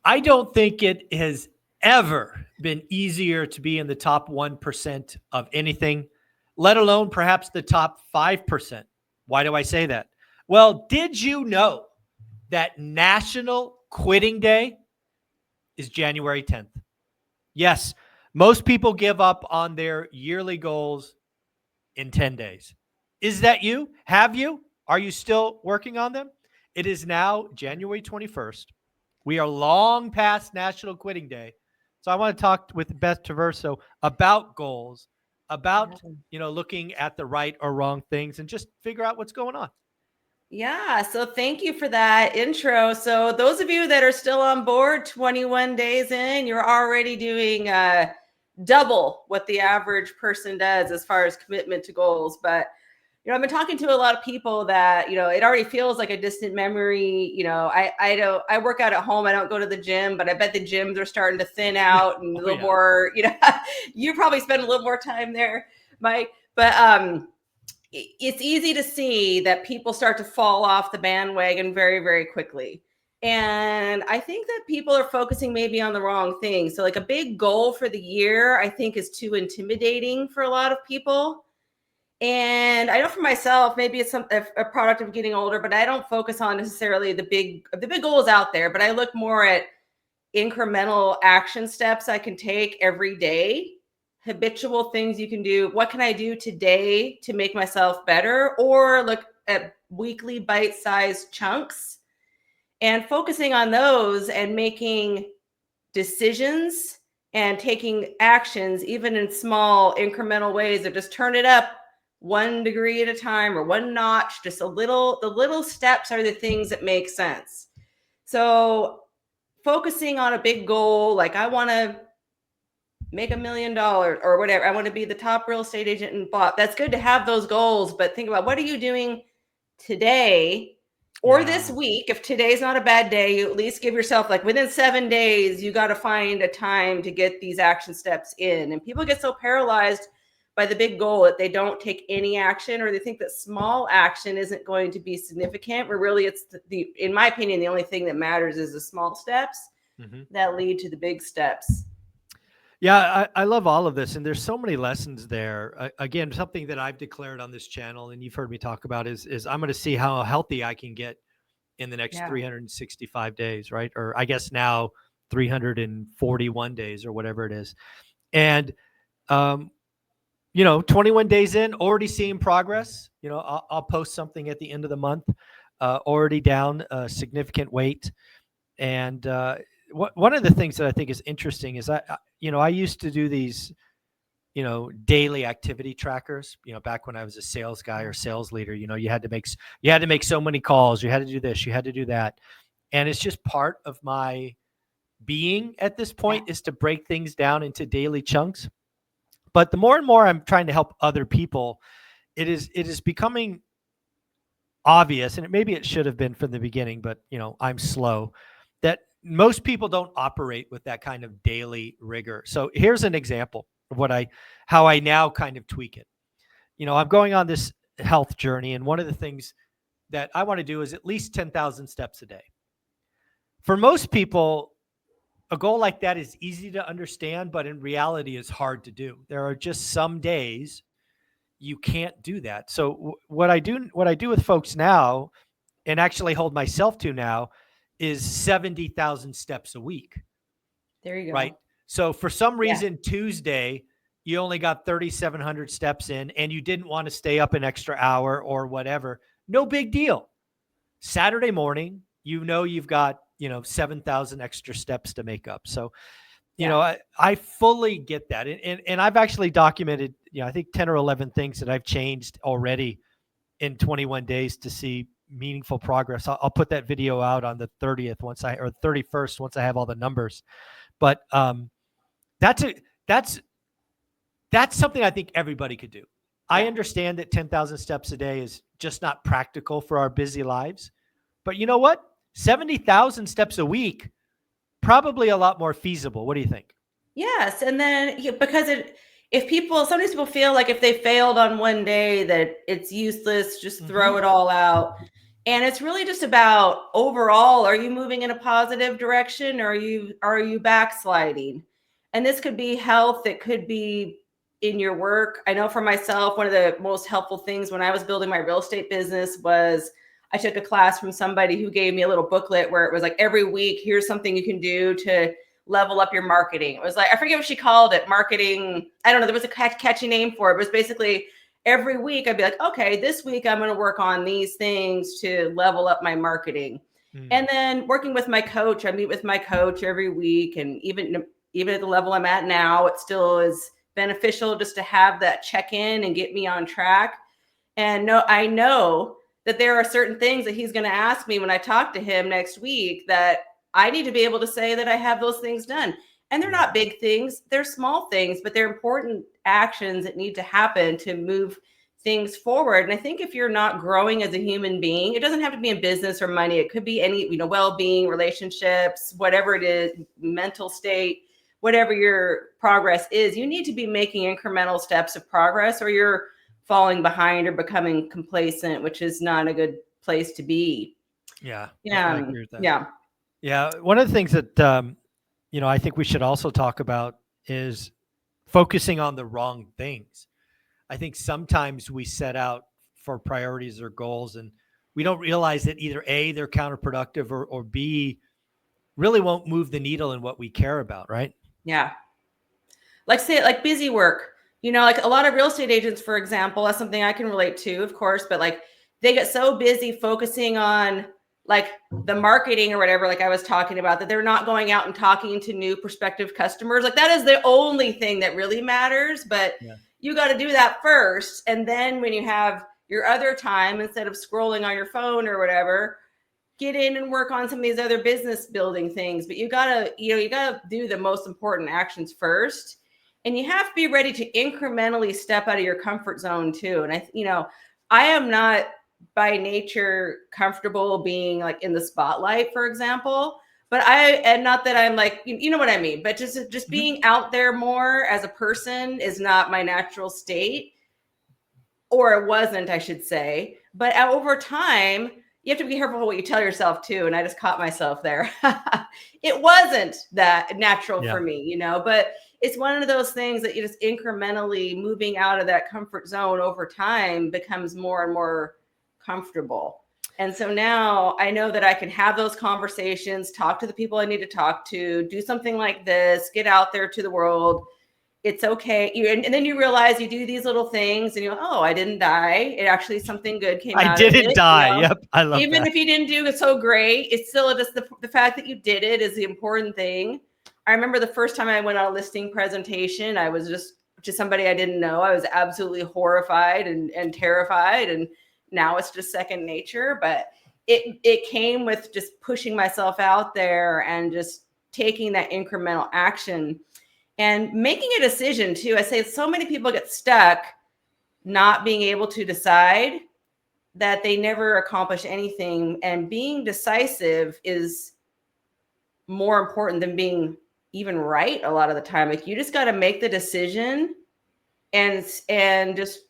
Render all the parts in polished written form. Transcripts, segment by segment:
I don't think it has ever been easier to be in the top 1% of anything, let alone perhaps the top 5%. Why do I say that? Well, did you know that National Quitting Day is January 10th? Yes, most people give up on their yearly goals in 10 days. Is that you? Have you? Are you still working on them? It is now January 21st. We are long past National Quitting Day. So I want to talk with Beth Traverso about goals, about, looking at the right or wrong things and just figure out what's going on. Yeah, so thank you for that intro. So those of you that are still on board 21 days in, you're already doing double what the average person does as far as commitment to goals. But I've been talking to a lot of people that, it already feels like a distant memory. I work out at home. I don't go to the gym, but I bet the gyms are starting to thin out and a little more, you probably spend a little more time there, Mike. But it's easy to see that people start to fall off the bandwagon very, very quickly. And I think that people are focusing maybe on the wrong thing. So like a big goal for the year, I think is too intimidating for a lot of people. And I know for myself, maybe it's a product of getting older, but I don't focus on necessarily the big goals out there, but I look more at incremental action steps I can take every day, habitual things you can do. What can I do today to make myself better? Or look at weekly bite-sized chunks and focusing on those and making decisions and taking actions, even in small incremental ways, that just turn it up 1 degree at a time or one notch, just the little steps are the things that make sense. So focusing on a big goal, like I want to make $1 million or whatever. I want to be the top real estate agent in blah. That's good to have those goals, but think about what are you doing today or this week. If today's not a bad day, you at least give yourself like within 7 days, you got to find a time to get these action steps in. And people get so paralyzed by the big goal that they don't take any action, or they think that small action isn't going to be significant, where really it's in my opinion, the only thing that matters is the small steps that lead to the big steps. Yeah, I love all of this. And there's so many lessons there. Again, something that I've declared on this channel and you've heard me talk about is I'm going to see how healthy I can get in the next 365 days, right? Or I guess now 341 days or whatever it is. And, 21 days in, already seeing progress. I'll post something at the end of the month, already down significant weight. And one of the things that I think is interesting is I used to do these, daily activity trackers, back when I was a sales guy or sales leader. You had to make so many calls, you had to do this, you had to do that. And it's just part of my being at this point is to break things down into daily chunks. But the more and more I'm trying to help other people, it is becoming obvious, and maybe it should have been from the beginning, but I'm slow, that most people don't operate with that kind of daily rigor. So here's an example of how I now kind of tweak it. I'm going on this health journey, and one of the things that I want to do is at least 10,000 steps a day. For most people, a goal like that is easy to understand, but in reality is hard to do. There are just some days you can't do that. So what I do with folks now, and actually hold myself to now, is 70,000 steps a week. There you go. Right. So for some reason, Tuesday, you only got 3,700 steps in and you didn't want to stay up an extra hour or whatever. No big deal. Saturday morning, you've got, 7,000 extra steps to make up. So, I fully get that. And I've actually documented, I think 10 or 11 things that I've changed already in 21 days to see meaningful progress. I'll put that video out on the 30th or 31st once I have all the numbers. But that's something I think everybody could do. I understand that 10,000 steps a day is just not practical for our busy lives. But you know what? 70,000 steps a week, probably a lot more feasible. What do you think? Yes. And then because sometimes people feel like if they failed on one day that it's useless, just throw it all out. And it's really just about overall, are you moving in a positive direction, or are you backsliding? And this could be health, it could be in your work. I know for myself, one of the most helpful things when I was building my real estate business was I took a class from somebody who gave me a little booklet where it was like, every week, here's something you can do to level up your marketing. It was like, I forget what she called it, marketing. I don't know. There was a catchy name for it. It was basically every week I'd be like, okay, this week I'm going to work on these things to level up my marketing. And then working with my coach, I meet with my coach every week. And even at the level I'm at now, it still is beneficial just to have that check-in and get me on track. And I know that there are certain things that he's going to ask me when I talk to him next week that I need to be able to say that I have those things done. And they're not big things, they're small things, but they're important actions that need to happen to move things forward. And I think if you're not growing as a human being, it doesn't have to be in business or money. It could be any, well-being, relationships, whatever it is, mental state, whatever your progress is, you need to be making incremental steps of progress, or you're falling behind or becoming complacent, which is not a good place to be. Yeah. Yeah. I agree with that. Yeah. Yeah. One of the things that, I think we should also talk about is focusing on the wrong things. I think sometimes we set out for priorities or goals and we don't realize that either A, they're counterproductive, or B, really won't move the needle in what we care about, right? Yeah. Like busy work, like a lot of real estate agents, for example, that's something I can relate to, of course, but like they get so busy focusing on like the marketing or whatever, like I was talking about, that they're not going out and talking to new prospective customers. Like that is the only thing that really matters, but you got to do that first. And then when you have your other time, instead of scrolling on your phone or whatever, get in and work on some of these other business building things. But you gotta do the most important actions first. And you have to be ready to incrementally step out of your comfort zone too. And I am not by nature comfortable being like in the spotlight, for example. But and not that I'm like, you know what I mean, but just being out there more as a person is not my natural state, or it wasn't, I should say. But over time, you have to be careful what you tell yourself too. And I just caught myself there. It wasn't that natural for me, but it's one of those things that you just incrementally moving out of that comfort zone over time becomes more and more comfortable. And so now I know that I can have those conversations, talk to the people I need to talk to, do something like this, get out there to the world. It's okay. And then you realize you do these little things and oh, I didn't die. It actually, something good came out of it. I didn't die. Yep. I love Even that. if you didn't do it so great, it's still just the fact that you did it is the important thing. I remember the first time I went on a listing presentation, I was just somebody I didn't know. I was absolutely horrified and terrified. And now it's just second nature. But it came with just pushing myself out there and just taking that incremental action. And making a decision too. I say so many people get stuck not being able to decide that they never accomplish anything. And being decisive is more important than being even right a lot of the time. Like you just got to make the decision and just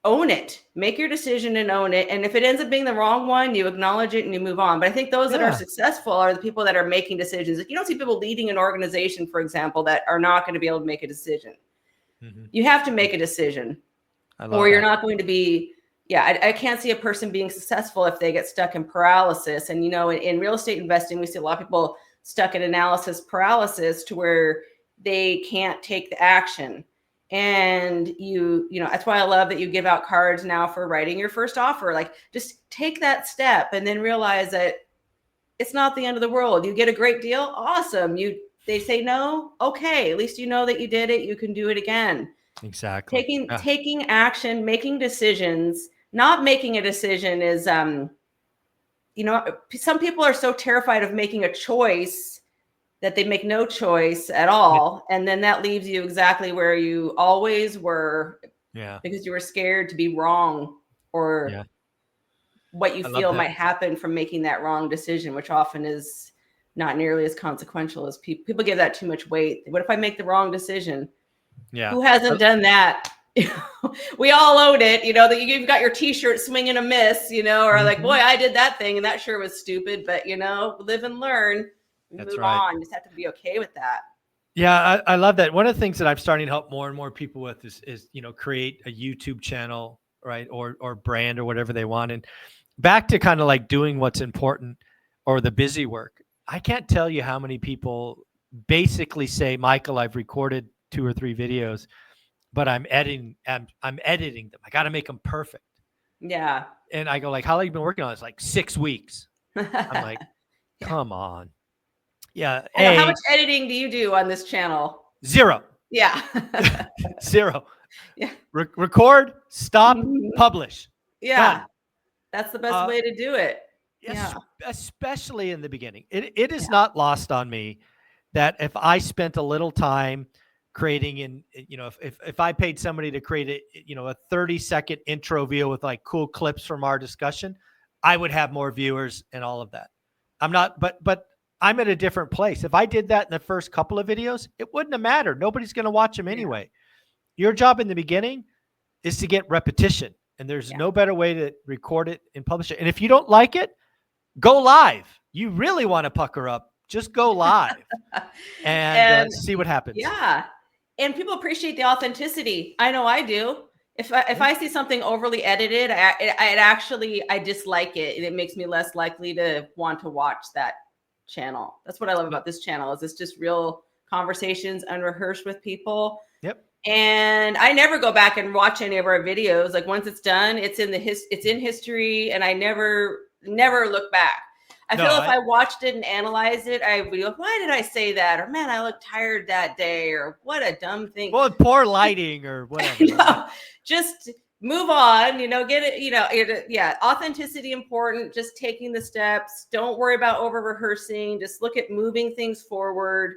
own it. Make your decision and own it. And if it ends up being the wrong one, you acknowledge it and you move on. But I think those that are successful are the people that are making decisions. Like you don't see people leading an organization, for example, that are not going to be able to make a decision. You have to make a decision or you're not going to be. I can't see a person being successful if they get stuck in paralysis. And, in real estate investing, we see a lot of people stuck in analysis paralysis to where they can't take the action. And that's why I love that you give out cards now for writing your first offer. Like just take that step and then realize that it's not the end of the world. You get a great deal. Awesome. They say no. Okay. At least you know that you did it. You can do it again. Exactly. Taking action, making decisions. Not making a decision is, some people are so terrified of making a choice that they make no choice at all. And then that leaves you exactly where you always were. Yeah. Because you were scared to be wrong or what you feel might happen from making that wrong decision, which often is not nearly as consequential as people give that too much weight. What if I make the wrong decision? Yeah. Who hasn't done that we all own it, that you've got your t-shirt swing and a miss, or like, boy, I did that thing and that sure was stupid, but live and learn. We That's move right. on. You just have to be okay with that. Yeah, I love that. One of the things that I'm starting to help more and more people with is create a YouTube channel, right? Or brand or whatever they want. And back to kind of like doing what's important or the busy work. I can't tell you how many people basically say, Michael, I've recorded 2 or 3 videos, but I'm editing them. I got to make them perfect. Yeah. And I go like, how long have you been working on it? It's like 6 weeks. I'm like, come on. Yeah. How much editing do you do on this channel? 0. Yeah. 0. Yeah. Record, stop, publish. Yeah. Done. That's the best way to do it. Yeah. Especially in the beginning. It is not lost on me that if I spent a little time creating if I paid somebody to create a 30-second intro video with like cool clips from our discussion, I would have more viewers and all of that. I'm not, but I'm at a different place. If I did that in the first couple of videos, it wouldn't have mattered. Nobody's going to watch them anyway. Your job in the beginning is to get repetition, and there's no better way to record it and publish it. And if you don't like it, go live. You really want to pucker up, just go live and see what happens. Yeah. And people appreciate the authenticity. I know I do. If I see something overly edited, I dislike it, and it makes me less likely to want to watch that channel. That's what I love about this channel, is it's just real conversations, unrehearsed with people. Yep. And I never go back and watch any of our videos. Like once it's done, it's in history, and I never look back. I feel if I watched it and analyzed it, I would be like, why did I say that? Or man, I looked tired that day, or what a dumb thing. Well, poor lighting or whatever. No, just move on, get it, authenticity important, just taking the steps. Don't worry about over rehearsing. Just look at moving things forward.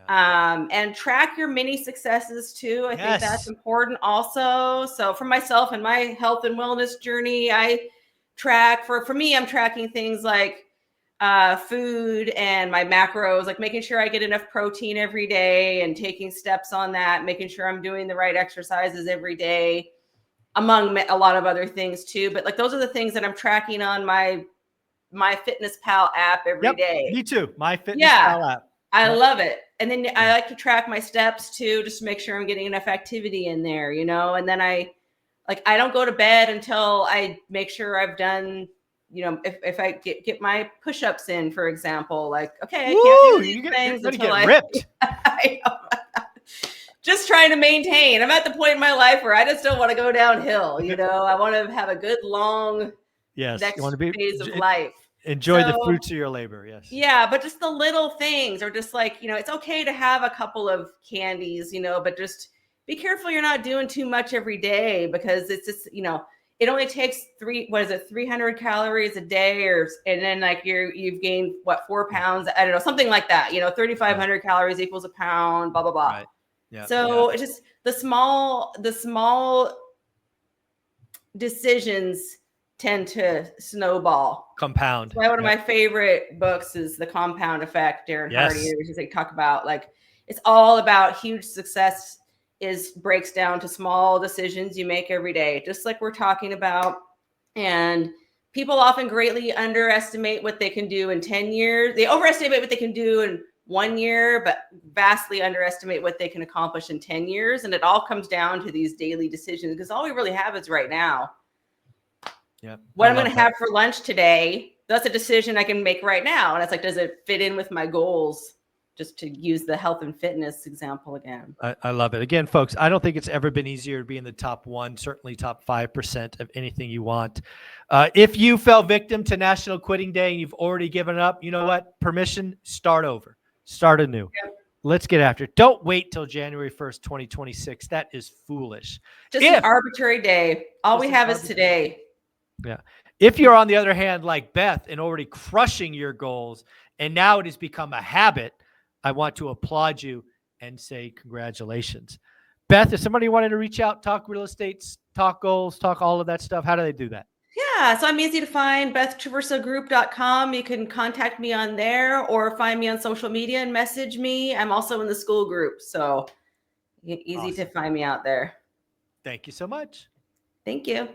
And track your mini successes too. I think that's important also. So for myself and my health and wellness journey, I track for me, I'm tracking things like food and my macros, like making sure I get enough protein every day and taking steps on that, making sure I'm doing the right exercises every day, among a lot of other things too. But like, those are the things that I'm tracking on my MyFitnessPal app every day. Me too. MyFitnessPal app. I love it. And then I like to track my steps too, just to make sure I'm getting enough activity in there, and then I don't go to bed until I make sure I've done, if I get my push-ups in, for example, like, okay, I can't do these things until I ripped. I know. Just trying to maintain. I'm at the point in my life where I just don't want to go downhill. I want to have a good long next phase of life. Enjoy the fruits of your labor. Yes. Yeah. But just the little things, or just like, it's okay to have a couple of candies, but just be careful you're not doing too much every day, because it's just, it only takes 300 calories a day, and then like you've gained 4 pounds? I don't know, something like that. 3,500 calories equals a pound, blah, blah, blah. Right. Yeah. So it's just the small decisions tend to snowball. Compound. That's why one of my favorite books is The Compound Effect, Darren Hardy, which is they talk about, like, it's all about huge success breaks down to small decisions you make every day, just like we're talking about. And people often greatly underestimate what they can do in 10 years. They overestimate what they can do in 1 year, but vastly underestimate what they can accomplish in 10 years. And it all comes down to these daily decisions, because all we really have is right now. Yeah. What I'm going to have for lunch today, that's a decision I can make right now. And it's like, does it fit in with my goals? Just to use the health and fitness example again. I love it. Again, folks, I don't think it's ever been easier to be in the top 1, certainly top 5% of anything you want. If you fell victim to National Quitting Day and you've already given up, you know what? Permission, start over. Start anew. Yep. Let's get after it. Don't wait till January 1st, 2026. That is foolish. Just an arbitrary day. All we have is today. Yeah. If you're, on the other hand, like Beth, and already crushing your goals, and now it has become a habit, I want to applaud you and say congratulations. Beth, if somebody wanted to reach out, talk real estate, talk goals, talk all of that stuff, how do they do that? Yeah, so I'm easy to find, BethTraversagroup.com. You can contact me on there, or find me on social media and message me. I'm also in the school group, so easy to find me out there. Thank you so much. Thank you.